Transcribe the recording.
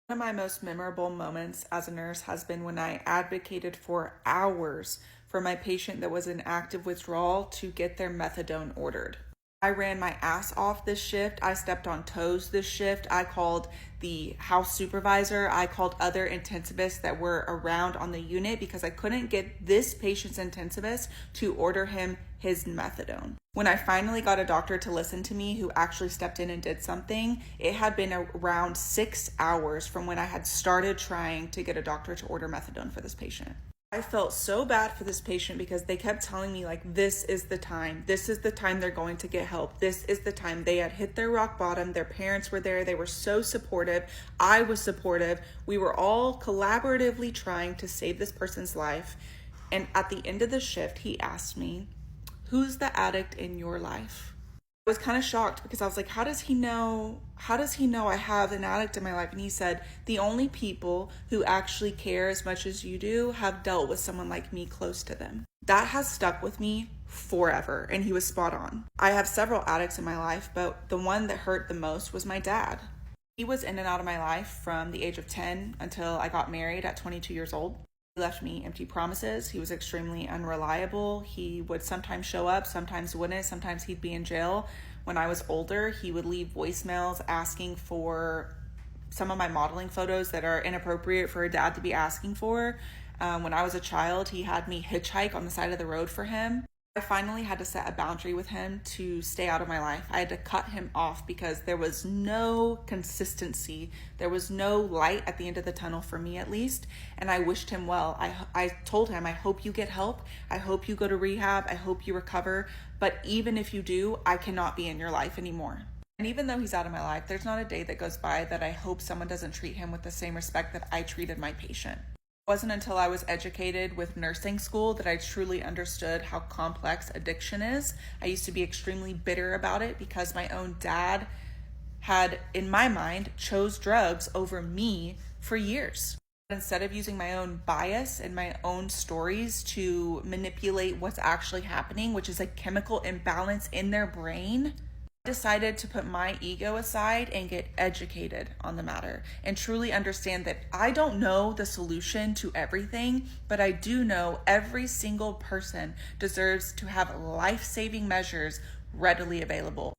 One of my most memorable moments as a nurse has been when I advocated for hours for my patient that was in active withdrawal to get their methadone ordered. I ran my ass off this shift. I stepped on toes this shift. I called the house supervisor. I called other intensivists that were around on the unit because I couldn't get this patient's intensivist to order him his methadone. When I finally got a doctor to listen to me who actually stepped in and did something, it had been around 6 hours from when I had started trying to get a doctor to order methadone for this patient. I felt so bad for this patient because they kept telling me, like, this is the time they're going to get help. This is the time. They had hit their rock bottom. Their parents were there. They were so supportive. I was supportive. We were all collaboratively trying to save this person's life. And at the end of the shift, he asked me, "Who's the addict in your life?" I was kind of shocked because I was like, how does he know I have an addict in my life? And he said, the only people who actually care as much as you do have dealt with someone like me close to them. That has stuck with me forever, and he was spot on. I have several addicts in my life, but the one that hurt the most was my dad. He was in and out of my life from the age of 10 until I got married at 22 years old. He left me empty promises. He was extremely unreliable. He would sometimes show up, sometimes wouldn't. Sometimes he'd be in jail. When I was older, he would leave voicemails asking for some of my modeling photos that are inappropriate for a dad to be asking for. When I was a child, he had me hitchhike on the side of the road for him. I finally had to set a boundary with him to stay out of my life. I had to cut him off because there was no consistency. There was no light at the end of the tunnel for me, at least. And I wished him well. I told him, I hope you get help. I hope you go to rehab. I hope you recover. But even if you do, I cannot be in your life anymore. And even though he's out of my life, there's not a day that goes by that I hope someone doesn't treat him with the same respect that I treated my patient. It wasn't until I was educated with nursing school that I truly understood how complex addiction is. I used to be extremely bitter about it because my own dad had, in my mind, chose drugs over me for years. Instead of using my own bias and my own stories to manipulate what's actually happening, which is a chemical imbalance in their brain, I decided to put my ego aside and get educated on the matter and truly understand that I don't know the solution to everything, but I do know every single person deserves to have life-saving measures readily available.